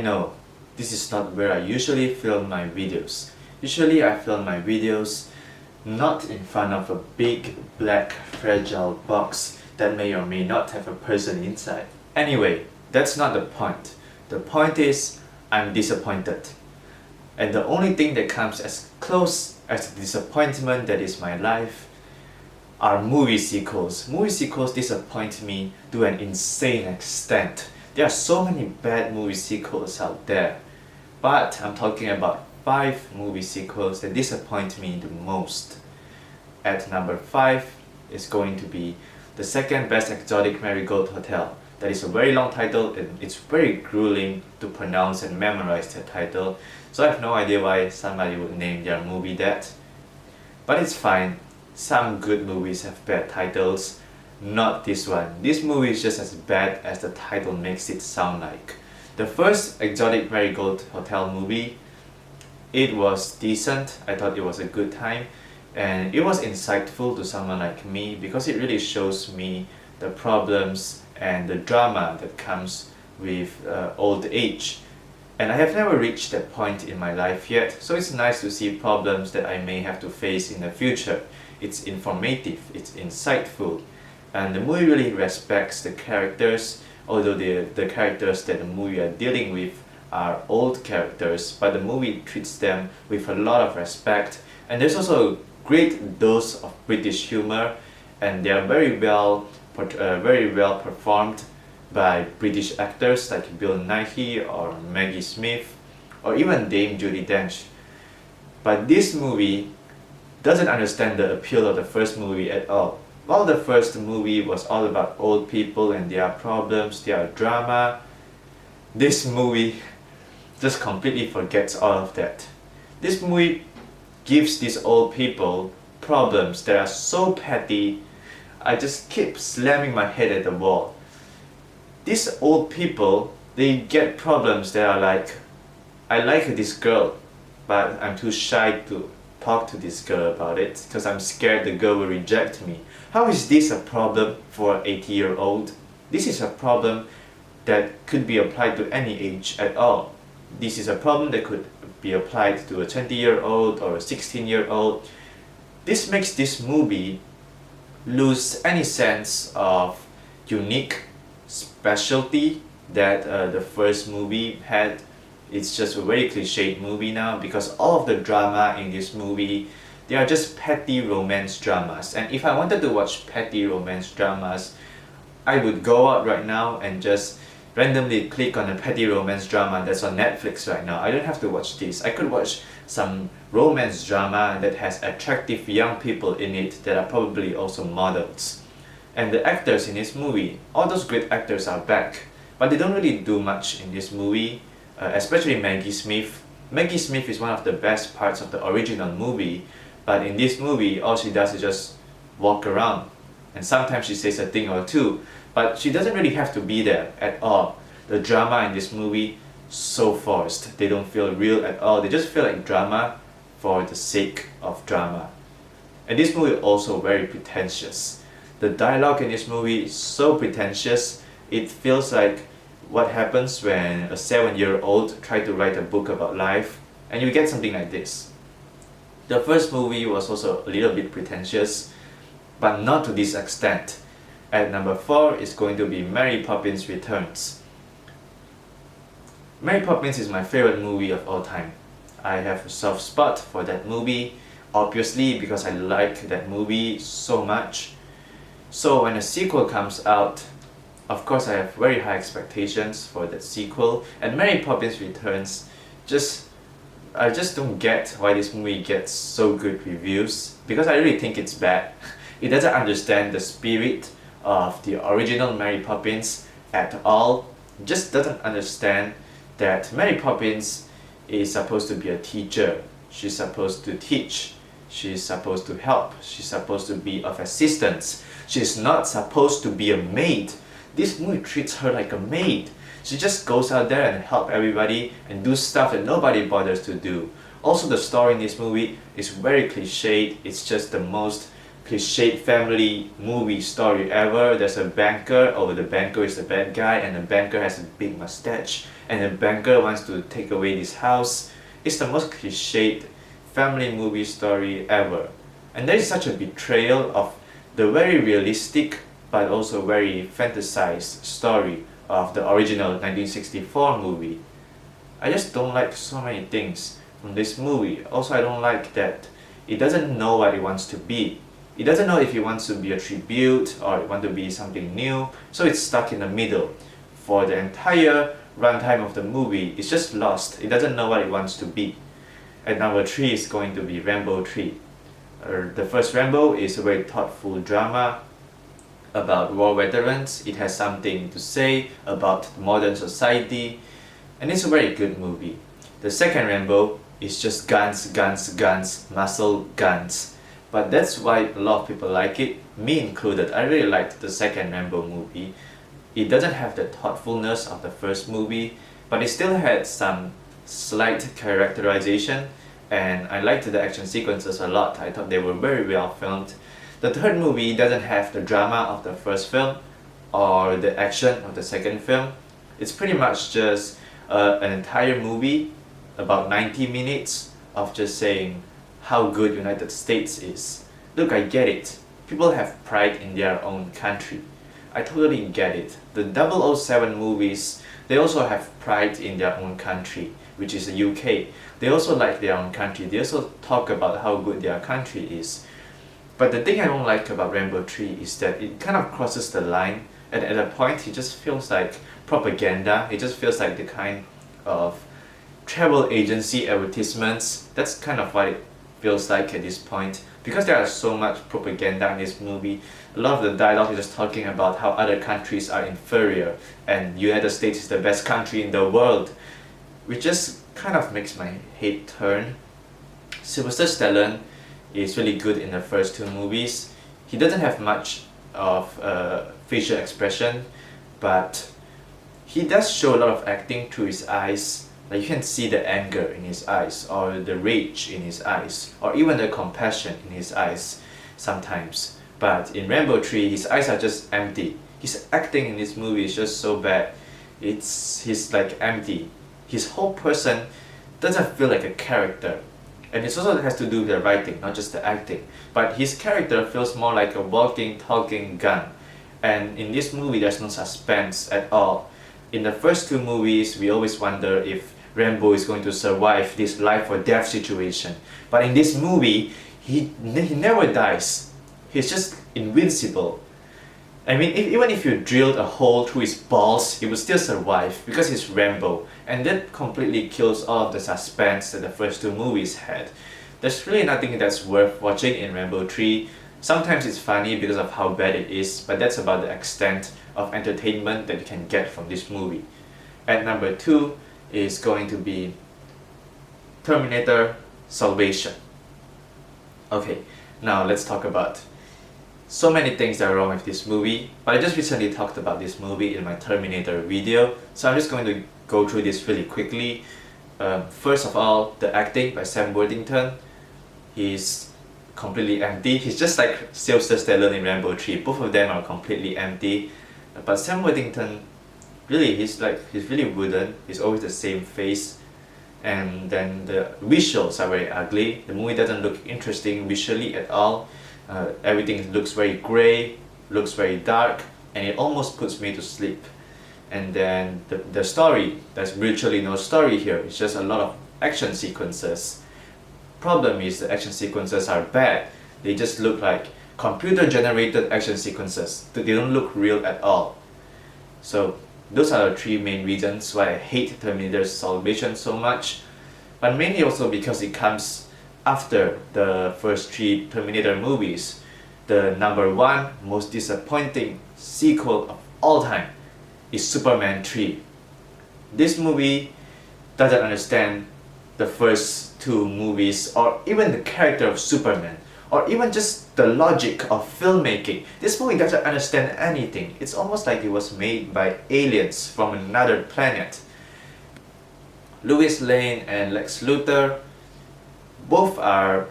know, this is not where I usually film my videos. Usually I film my videos not in front of a big black fragile box that may or may not have a person inside. Anyway, that's not the point. The point is I'm disappointed. And the only thing that comes as close as the disappointment that is my life are movie sequels. Movie sequels disappoint me to an insane extent. There are so many bad movie sequels out there, but I'm talking about 5 movie sequels that disappoint me the most. At number 5 is going to be the second best exotic Marigold Hotel. That is a very long title and it's very grueling to pronounce and memorize that title, so I have no idea why somebody would name their movie that. But it's fine. Some good movies have bad titles, not this one. This movie is just as bad as the title makes it sound like. The first exotic Marigold Hotel movie, it was decent. I thought it was a good time and it was insightful to someone like me because it really shows me the problems and the drama that comes with old age. And I have never reached that point in my life yet, so it's nice to see problems that I may have to face in the future. It's informative, it's insightful, and the movie really respects the characters, although the characters that the movie are dealing with are old characters, but the movie treats them with a lot of respect. And there's also a great dose of British humor, and they are very well performed by British actors like Bill Nighy or Maggie Smith or even Dame Judi Dench. But this movie doesn't understand the appeal of the first movie at all. While the first movie was all about old people and their problems, their drama, this movie just completely forgets all of that. This movie gives these old people problems that are so petty, I just keep slamming my head at the wall. These old people, they get problems that are like, I like this girl, but I'm too shy to talk to this girl about it because I'm scared the girl will reject me. How is this a problem for an 80-year-old? This is a problem that could be applied to any age at all. This is a problem that could be applied to a 20-year-old or a 16-year-old. This makes this movie lose any sense of unique specialty that the first movie had. It's just a very cliched movie now because all of the drama in this movie, they are just petty romance dramas. And if I wanted to watch petty romance dramas, I would go out right now and just randomly click on a petty romance drama that's on Netflix right now. I don't have to watch this. I could watch some romance drama that has attractive young people in it that are probably also models. And the actors in this movie, all those great actors are back, but they don't really do much in this movie, especially Maggie Smith. Maggie Smith is one of the best parts of the original movie, but in this movie, all she does is just walk around. And sometimes she says a thing or two, but she doesn't really have to be there at all. The drama in this movie, so forced. They don't feel real at all. They just feel like drama for the sake of drama. And this movie is also very pretentious. The dialogue in this movie is so pretentious, it feels like what happens when a 7-year-old tries to write a book about life, and you get something like this. The first movie was also a little bit pretentious, but not to this extent. At number 4 is going to be Mary Poppins Returns. Mary Poppins is my favorite movie of all time. I have a soft spot for that movie, obviously because I like that movie so much. So when a sequel comes out, of course I have very high expectations for that sequel, and Mary Poppins Returns, I just don't get why this movie gets so good reviews, because I really think it's bad. It doesn't understand the spirit of the original Mary Poppins at all. It just doesn't understand that Mary Poppins is supposed to be a teacher. She's supposed to teach. She's supposed to help. She's supposed to be of assistance. She's not supposed to be a maid. This movie treats her like a maid. She just goes out there and help everybody and do stuff that nobody bothers to do. Also, the story in this movie is very cliched. It's just the most cliched family movie story ever. There's a banker, or the banker is the bad guy, and the banker has a big mustache, and the banker wants to take away this house. It's the most cliched family movie story ever. And there is such a betrayal of the very realistic but also very fantasized story of the original 1964 movie. I just don't like so many things from this movie. Also, I don't like that it doesn't know what it wants to be. It doesn't know if it wants to be a tribute or it wants to be something new, so it's stuck in the middle. For the entire runtime of the movie, it's just lost. It doesn't know what it wants to be. And number 3 is going to be Rambo 3. The first Rambo is a very thoughtful drama about war veterans. It has something to say about modern society, and it's a very good movie. The second Rambo is just guns, guns, guns, muscle, guns. But that's why a lot of people like it, me included. I really liked the second Rambo movie. It doesn't have the thoughtfulness of the first movie, but it still had some slight characterization, and I liked the action sequences a lot. I thought they were very well filmed. The third movie doesn't have the drama of the first film or the action of the second film. It's pretty much just an entire movie, about 90 minutes of just saying how good United States is. Look, I get it. People have pride in their own country. I totally get it. The 007 movies, they also have pride in their own country, which is the UK. They also like their own country. They also talk about how good their country is. But the thing I don't like about Rambo 3 is that it kind of crosses the line, and at a point it just feels like propaganda. It just feels like the kind of travel agency advertisements. That's kind of what it feels like at this point. Because there is so much propaganda in this movie, a lot of the dialogue is just talking about how other countries are inferior and United States is the best country in the world, which just kind of makes my head turn. Sylvester Stallone is really good in the first 2 movies. He doesn't have much of facial expression, but he does show a lot of acting through his eyes. Like you can see the anger in his eyes, or the rage in his eyes, or even the compassion in his eyes sometimes. But in Rambo 3, his eyes are just empty. His acting in this movie is just so bad. He's like empty. His whole person doesn't feel like a character. And it also has to do with the writing, not just the acting. But his character feels more like a walking, talking gun. And in this movie, there's no suspense at all. In the first 2 movies, we always wonder if Rambo is going to survive this life or death situation. But in this movie, he never dies. He's just invincible. I mean, even if you drilled a hole through his balls, he would still survive because he's Rambo. And that completely kills all of the suspense that the first 2 movies had. There's really nothing that's worth watching in Rambo 3. Sometimes it's funny because of how bad it is, but that's about the extent of entertainment that you can get from this movie. At number 2 is going to be Terminator Salvation. Okay, now let's talk about so many things that are wrong with this movie, but I just recently talked about this movie in my Terminator video, so I'm just going to go through this really quickly. First of all, the acting by Sam Worthington. He's completely empty. He's just like Sylvester Stallone in Rambo 3. Both of them are completely empty. But Sam Worthington, really, he's really wooden. He's always the same face. And then the visuals are very ugly. The movie doesn't look interesting visually at all. Everything looks very grey, looks very dark, and it almost puts me to sleep. And then the story, there's virtually no story here. It's just a lot of action sequences. Problem is the action sequences are bad. They just look like computer generated action sequences. They don't look real at all. So those are the 3 main reasons why I hate Terminator Salvation so much. But mainly also because it comes after the first 3 Terminator movies. The number 1 most disappointing sequel of all time is Superman 3. This movie doesn't understand the first 2 movies, or even the character of Superman, or even just the logic of filmmaking. This movie doesn't understand anything. It's almost like it was made by aliens from another planet. Lois Lane and Lex Luthor both are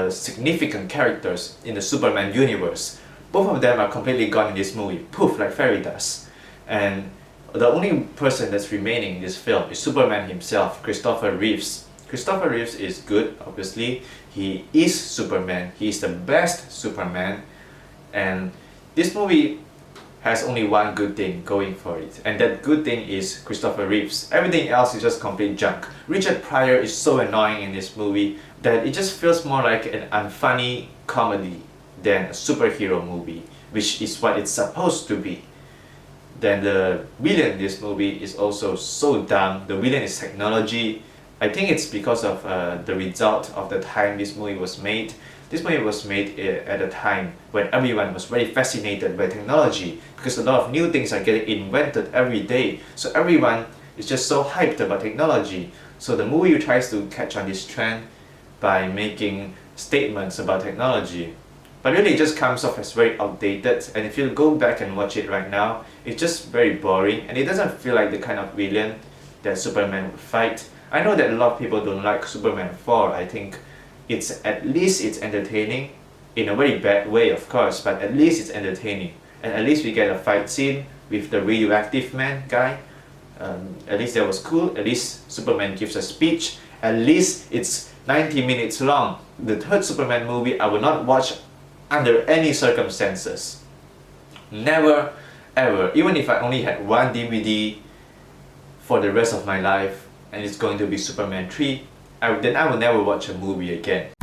significant characters in the Superman universe. Both of them are completely gone in this movie, poof, like fairy dust. And the only person that's remaining in this film is Superman himself, Christopher Reeves. Christopher Reeves is good, obviously. He is Superman. He is the best Superman. And this movie has only one good thing going for it, and that good thing is Christopher Reeves. Everything else is just complete junk. Richard Pryor is so annoying in this movie that it just feels more like an unfunny comedy than a superhero movie, which is what it's supposed to be. Then the villain in this movie is also so dumb. The villain is technology. I think it's because of the result of the time this movie was made. This movie was made at a time when everyone was very fascinated by technology, because a lot of new things are getting invented every day. So everyone is just so hyped about technology. So the movie tries to catch on this trend by making statements about technology. But really it just comes off as very outdated, and if you go back and watch it right now, it's just very boring, and it doesn't feel like the kind of villain that Superman would fight. I know that a lot of people don't like Superman 4. I think at least it's entertaining, in a very bad way of course, but at least it's entertaining. And at least we get a fight scene with the radioactive man guy. At least that was cool. At least Superman gives a speech. At least it's 90 minutes long. The third Superman movie I will not watch under any circumstances. Never ever. Even if I only had one DVD for the rest of my life and it's going to be Superman 3, then I will never watch a movie again.